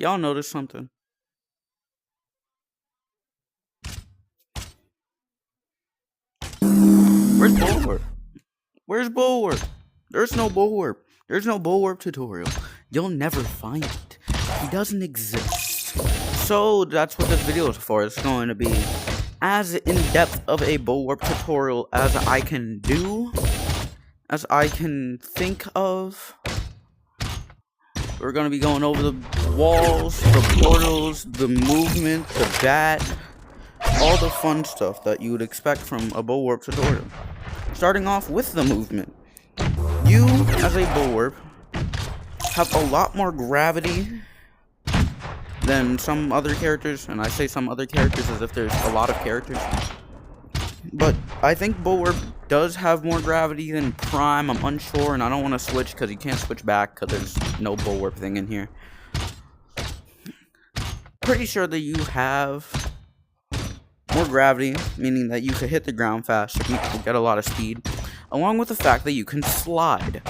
Y'all notice something? Where's Bulwarp? Where's Bulwarp? There's no Bulwarp. There's no Bulwarp tutorial. You'll never find it. He doesn't exist. So that's what this video is for. It's going to be as in-depth of a Bulwarp tutorial as I can do, as I can think of. We're going to be going over the walls, the portals, the movement, the bat, all the fun stuff that you would expect from a Bulwarp tutorial. Starting off with the movement. You, as a Bulwarp, have a lot more gravity than some other characters, and I say some other characters as if there's a lot of characters. But I think Bulwarp does have more gravity than Prime. I'm unsure, and I don't want to switch because you can't switch back because there's no Bulwarp thing in here. Pretty sure that you have more gravity, meaning that you can hit the ground faster, you can get a lot of speed, along with the fact that you can slide.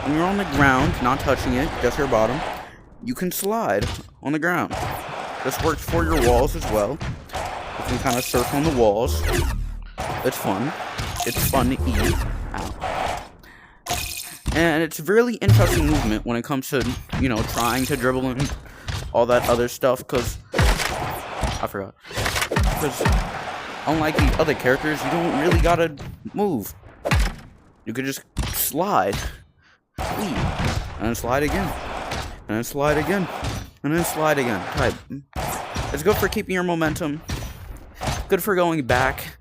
When you're on the ground, not touching it, just your bottom, you can slide on the ground. This works for your walls as well. You can kind of surf on the walls. It's fun. It's fun to eat. Ow. And it's really interesting movement when it comes to, you know, trying to dribble and all that other stuff, because I forgot. Because unlike the other characters, you don't really gotta move. You could just slide. And then slide again. And then slide again. And then slide again. Type. It's good for keeping your momentum. Good for going back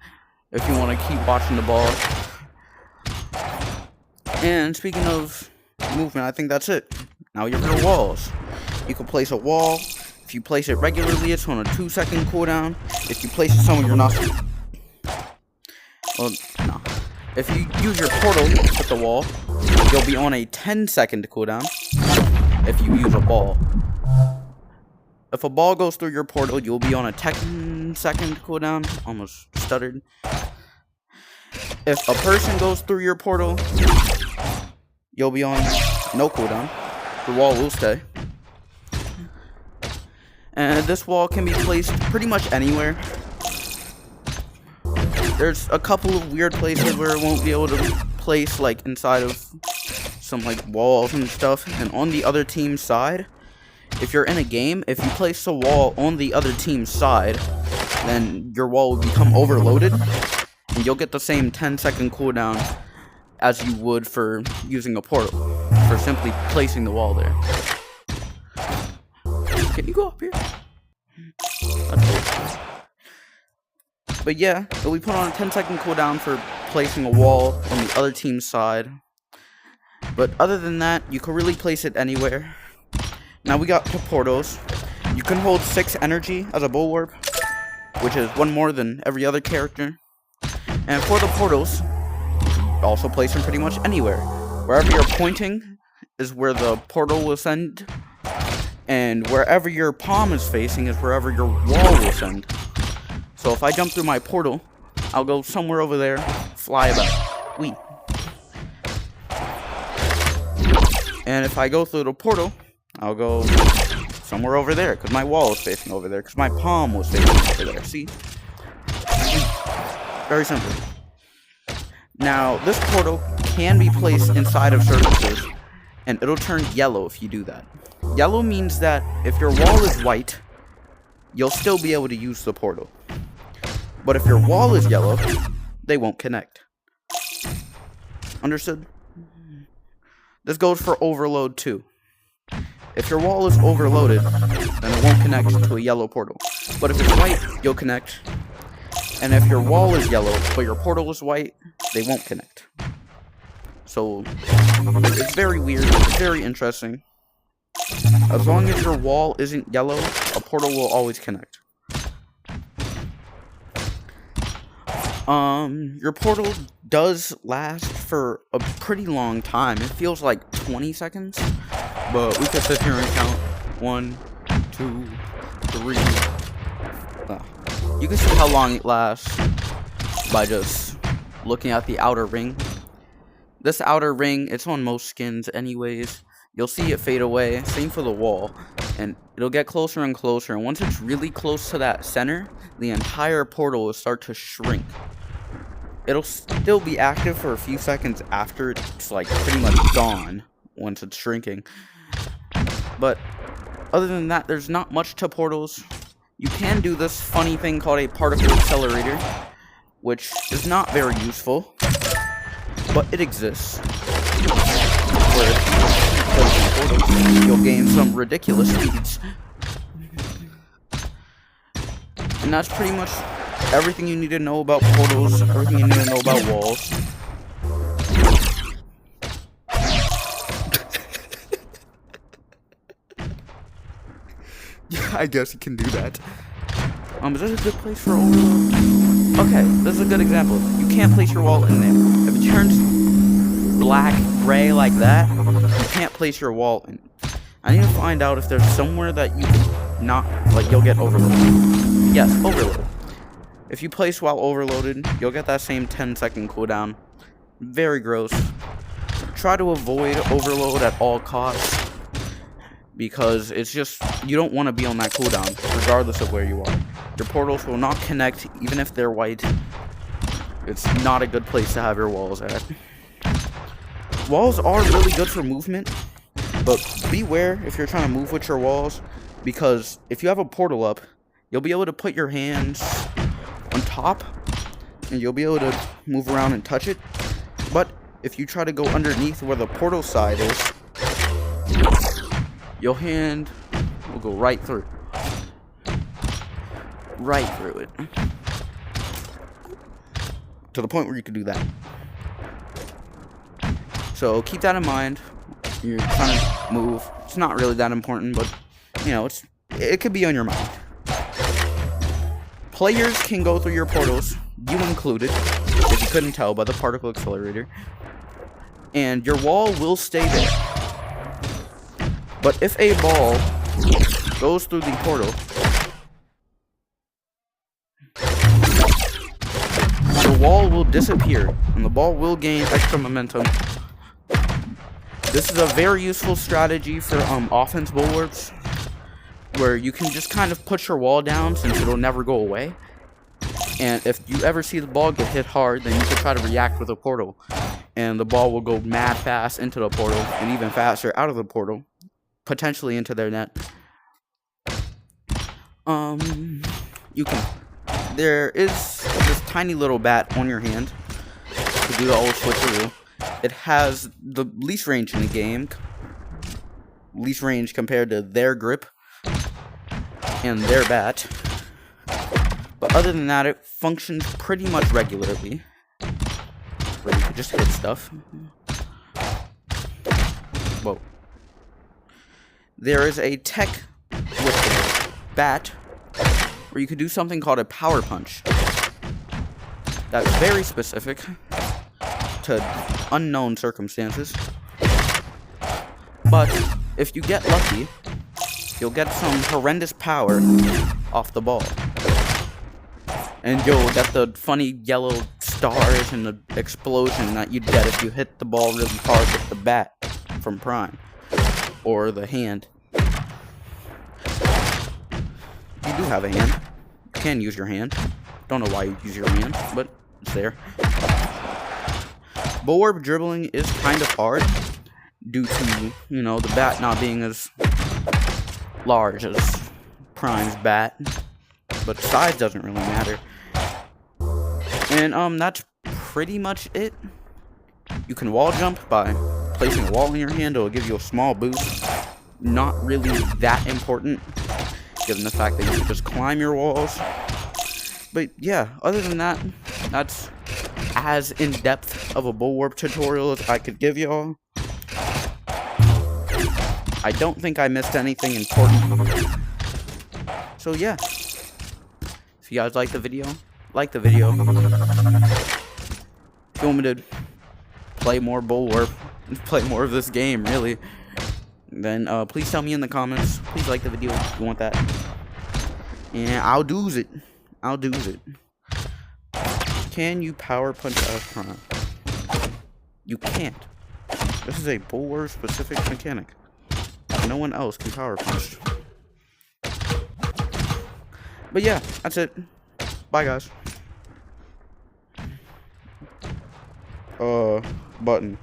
if you want to keep watching the ball. And speaking of movement, I think that's it. Now you're for the walls. You can place a wall. If you place it regularly, it's on a 2-second cooldown. If you place it somewhere you're not... Well, no. If you use your portal to hit the wall, you'll be on a 10-second cooldown. If you use a ball. If a ball goes through your portal, you'll be on a 10-second cooldown. Almost stuttered. If a person goes through your portal, you'll be on no cooldown. The wall will stay. And this wall can be placed pretty much anywhere. There's a couple of weird places where it won't be able to place, like inside of some like walls and stuff. And on the other team's side, if you're in a game, if you place a wall on the other team's side, then your wall will become overloaded, and you'll get the same 10-second cooldown as you would for using a portal, for simply placing the wall there. Can you go up here? But yeah, we put on a 10-second cooldown for placing a wall on the other team's side. But other than that, you can really place it anywhere. Now we got the portals. You can hold 6 energy as a Bulwarp, which is 1 more than every other character. And for the portals, also place them pretty much anywhere. Wherever you're pointing is where the portal will send. And wherever your palm is facing is wherever your wall will send. So if I jump through my portal, I'll go somewhere over there, fly about. Wee. And if I go through the portal, I'll go somewhere over there, because my wall is facing over there, because my palm was facing over there. See? Very simple. Now, this portal can be placed inside of surfaces, and it'll turn yellow if you do that. Yellow means that if your wall is white, you'll still be able to use the portal. But if your wall is yellow, they won't connect. Understood? This goes for overload too. If your wall is overloaded, then it won't connect to a yellow portal. But if it's white, you'll connect. And if your wall is yellow, but your portal is white, they won't connect. So, it's very weird, it's very interesting. As long as your wall isn't yellow, a portal will always connect. Your portal does last for a pretty long time. It feels like 20 seconds, but we could sit here and count 1, 2, 3. You can see how long it lasts by just looking at the outer ring. This outer ring, it's on most skins anyways. You'll see it fade away. Same for the wall. And it'll get closer and closer, and once it's really close to that center, the entire portal will start to shrink. It'll still be active for a few seconds after it's like pretty much gone once it's shrinking. But other than that, there's not much to portals. You can do this funny thing called a particle accelerator, which is not very useful, but it exists. Where if you portals, you'll gain some ridiculous speeds. And that's pretty much everything you need to know about portals, everything you need to know about walls. Yeah, I guess you can do that. Is this a good place for overload? Okay, this is a good example. You can't place your wall in there. If it turns black, gray like that, you can't place your wall in. I need to find out if there's somewhere that you can not, like, you'll get overloaded. Yes, overload. If you place while overloaded, you'll get that same 10-second cooldown. Very gross. Try to avoid overload at all costs, because it's just, you don't want to be on that cooldown, regardless of where you are. Your portals will not connect, even if they're white. It's not a good place to have your walls at. Walls are really good for movement, but beware if you're trying to move with your walls, because if you have a portal up, you'll be able to put your hands on top, and you'll be able to move around and touch it. But if you try to go underneath where the portal side is, your hand will go right through. Right through it. To the point where you can do that. So keep that in mind. You're trying to move. It's not really that important, but you know, it could be on your mind. Players can go through your portals, you included, if you couldn't tell by the particle accelerator, and your wall will stay there. But if a ball goes through the portal, the wall will disappear, and the ball will gain extra momentum. This is a very useful strategy for offense bulwarps, where you can just kind of put your wall down since it'll never go away. And if you ever see the ball get hit hard, then you can try to react with a portal. And the ball will go mad fast into the portal, and even faster out of the portal, potentially into their net. There is this tiny little bat on your hand to do the old switcheroo. It has the least range in the game. Least range compared to their grip and their bat. But other than that, it functions pretty much regularly. Where you can just hit stuff. Whoa. There is a tech with the bat where you can do something called a power punch. That's very specific to unknown circumstances. But if you get lucky, you'll get some horrendous power off the ball. And you'll get the funny yellow stars and the explosion that you'd get if you hit the ball really hard with the bat from Prime. Or the hand. You do have a hand. You can use your hand. Don't know why you use your hand, but it's there. Bulwarp dribbling is kind of hard due to, you know, the bat not being as large as Prime's bat. But size doesn't really matter. And that's pretty much it. You can wall jump by placing a wall in your hand. It'll give you a small boost. Not really that important, given the fact that you can just climb your walls. But yeah, other than that, that's as in-depth of a Bulwarp tutorial as I could give y'all. I don't think I missed anything important. So yeah. If you guys like the video, like the video. If you want me to play more Bulwarp, play more of this game, really, then please tell me in the comments. Please like the video if you want that. And I'll do's it. I'll do's it. Can you power punch out of Prime? You can't. This is a Bulwarp specific mechanic. No one else can power punch. But yeah, that's it. Bye, guys. Button.